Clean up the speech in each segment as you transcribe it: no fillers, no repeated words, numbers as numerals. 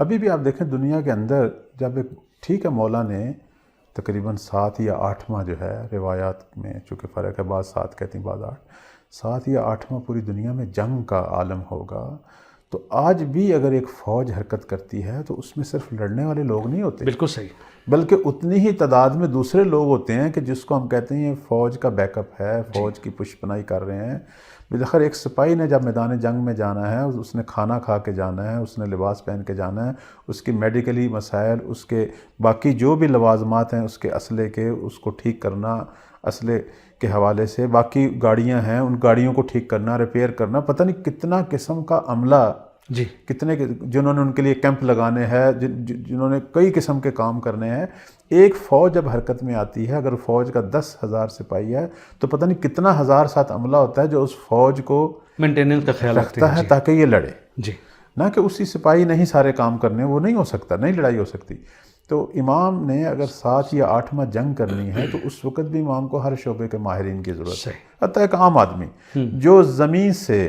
ابھی بھی آپ دیکھیں دنیا کے اندر جب ایک ٹھیک ہے مولا نے تقریباً 7 یا 8واں جو ہے روایات میں، چونکہ فرق ہے، بعض 7 کہتی ہیں بعض 8، 7 یا 8واں پوری دنیا میں جنگ کا عالم ہوگا، تو آج بھی اگر ایک فوج حرکت کرتی ہے تو اس میں صرف لڑنے والے لوگ نہیں ہوتے، بالکل صحیح، بلکہ اتنی ہی تعداد میں دوسرے لوگ ہوتے ہیں کہ جس کو ہم کہتے ہیں یہ فوج کا بیک اپ ہے، فوج کی پشپنائی کر رہے ہیں۔ بالآخر ایک سپاہی نے جب میدان جنگ میں جانا ہے، اس نے کھانا کھا کے جانا ہے، اس نے لباس پہن کے جانا ہے، اس کی میڈیکلی مسائل، اس کے باقی جو بھی لوازمات ہیں اس کے اسلحے کے، اس کو ٹھیک کرنا، اسلحے کے حوالے سے باقی گاڑیاں ہیں ان گاڑیوں کو ٹھیک کرنا، ریپیئر کرنا، پتہ نہیں کتنا قسم کا عملہ، جی کتنے جنہوں نے ان کے لیے کیمپ لگانے ہیں، جنہوں نے کئی قسم کے کام کرنے ہیں۔ ایک فوج جب حرکت میں آتی ہے، اگر فوج کا 10,000 سپاہی ہے تو پتہ نہیں کتنا ہزار ساتھ عملہ ہوتا ہے جو اس فوج کو مینٹیننس کا خیال رکھتا ہے تاکہ یہ لڑے، جی نہ کہ اسی سپاہی نہیں سارے کام کرنے، وہ نہیں ہو سکتا، نہیں لڑائی ہو سکتی۔ تو امام نے اگر 7 یا 8واں جنگ کرنی ہے تو اس وقت بھی امام کو ہر شعبے کے ماہرین کی ضرورت ہے، حتیٰ ایک عام آدمی جو زمین سے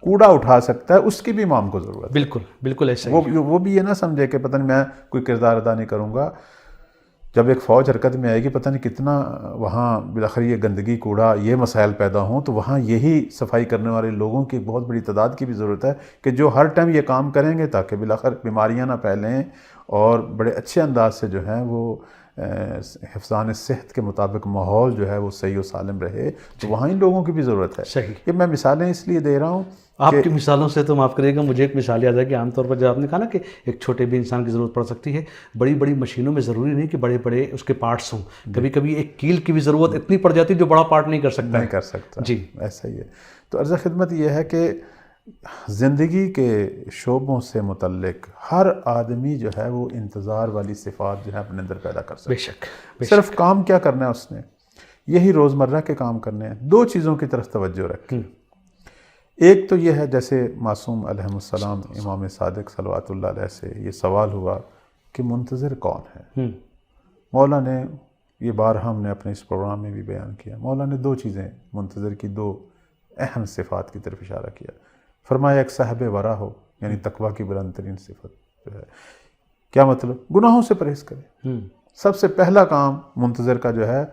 کوڑا اٹھا سکتا ہے اس کی بھی امام کو ضرورت ہے۔ بالکل بالکل ایسا ہی، وہ بھی یہ نہ سمجھے کہ پتہ نہیں میں کوئی کردار ادا نہیں کروں گا۔ جب ایک فوج حرکت میں آئے گی پتہ نہیں کتنا وہاں بالآخر یہ گندگی کوڑا یہ مسائل پیدا ہوں، تو وہاں یہی صفائی کرنے والے لوگوں کی بہت بڑی تعداد کی بھی ضرورت ہے کہ جو ہر ٹائم یہ کام کریں گے تاکہ بالآخر بیماریاں نہ پھیلیں اور بڑے اچھے انداز سے جو ہیں وہ حفظان صحت کے مطابق ماحول جو ہے وہ صحیح و سالم رہے، تو وہاں ان لوگوں کی بھی ضرورت ہے۔ صحیح، یہ میں مثالیں اس لیے دے رہا ہوں، آپ کی مثالوں سے تو معاف کریے گا، مجھے ایک مثال یاد ہے کہ عام طور پر جب آپ نے کہا نا کہ ایک چھوٹے بھی انسان کی ضرورت پڑ سکتی ہے، بڑی بڑی مشینوں میں ضروری نہیں کہ بڑے بڑے اس کے پارٹس ہوں، کبھی کبھی ایک کیل کی بھی ضرورت اتنی پڑ جاتی ہے جو بڑا پارٹ نہیں کر سکتا، نہیں کر سکتا، جی ایسا ہی ہے۔ تو عرض خدمت یہ ہے کہ زندگی کے شعبوں سے متعلق ہر آدمی جو ہے وہ انتظار والی صفات جو ہے اپنے اندر پیدا کر سکتا ہے۔ بے شک، صرف کام کیا کرنا ہے اس نے، یہی روزمرہ کے کام کرنے ہیں۔ 2 چیزوں کی طرف توجہ رکھیں، ایک تو یہ ہے جیسے معصوم علیہ السلام امام صادق صلوات اللہ علیہ سے یہ سوال ہوا کہ منتظر کون ہے؟ مولا نے یہ بارہا ہم نے اپنے اس پروگرام میں بھی بیان کیا، مولا نے 2 چیزیں منتظر کی 2 اہم صفات کی طرف اشارہ کیا، فرمایا ایک صاحب ورع ہو، یعنی تقویٰ کی بلند ترین صفت جو ہے، کیا مطلب؟ گناہوں سے پرہیز کرے۔ سب سے پہلا کام منتظر کا جو ہے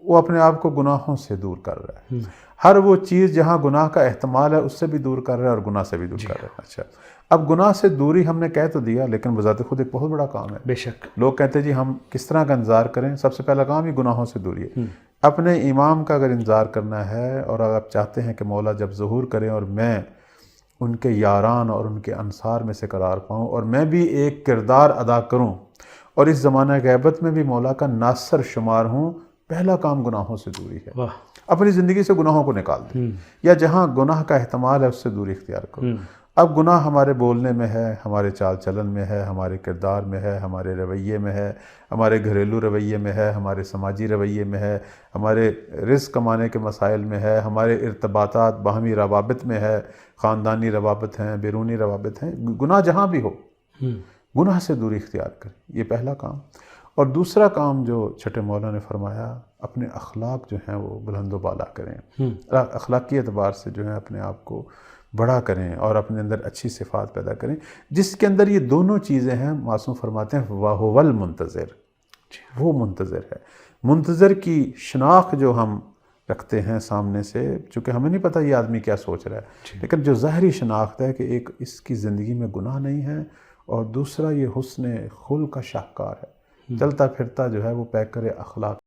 وہ اپنے آپ کو گناہوں سے دور کر رہا ہے، ہر وہ چیز جہاں گناہ کا احتمال ہے اس سے بھی دور کر رہا ہے اور گناہ سے بھی دور کر رہا ہے۔ اچھا، اب گناہ سے دوری ہم نے کہہ تو دیا لیکن بذات خود ایک بہت بڑا کام ہے۔ بے شک، لوگ کہتے ہیں جی ہم کس طرح کا انتظار کریں؟ سب سے پہلا کام ہی گناہوں سے دوری ہے۔ اپنے امام کا اگر انتظار کرنا ہے اور اگر آپ چاہتے ہیں کہ مولا جب ظہور کریں اور میں ان کے یاران اور ان کے انصار میں سے قرار پاؤں اور میں بھی ایک کردار ادا کروں اور اس زمانہ غیبت میں بھی مولا کا ناصر شمار ہوں، پہلا کام گناہوں سے دوری ہے۔ واہ، اپنی زندگی سے گناہوں کو نکال دیں، یا جہاں گناہ کا احتمال ہے اس سے دوری اختیار کرو۔ اب گناہ ہمارے بولنے میں ہے، ہمارے چال چلن میں ہے، ہمارے کردار میں ہے، ہمارے رویے میں ہے، ہمارے گھریلو رویے میں ہے، ہمارے سماجی رویے میں ہے، ہمارے رزق کمانے کے مسائل میں ہے، ہمارے ارتباطات باہمی روابط میں ہے، خاندانی روابط ہیں، بیرونی روابط ہیں، گناہ جہاں بھی ہو گناہ سے دوری اختیار کریں، یہ پہلا کام۔ اور دوسرا کام جو چھٹے مولا نے فرمایا، اپنے اخلاق جو ہیں وہ بلند و بالا کریں، اخلاقی اعتبار سے جو ہے اپنے آپ کو بڑا کریں اور اپنے اندر اچھی صفات پیدا کریں، جس کے اندر یہ دونوں چیزیں ہیں۔ معصوم فرماتے ہیں وَهُوَ الْمُنتظر، وہ منتظر ہے۔ منتظر کی شناخت جو ہم رکھتے ہیں سامنے سے، چونکہ ہمیں نہیں پتہ یہ آدمی کیا سوچ رہا ہے، لیکن جو ظاہری شناخت ہے کہ ایک اس کی زندگی میں گناہ نہیں ہے، اور دوسرا یہ حسن خلق کا شاہکار ہے، چلتا پھرتا جو ہے وہ پیکر اخلاق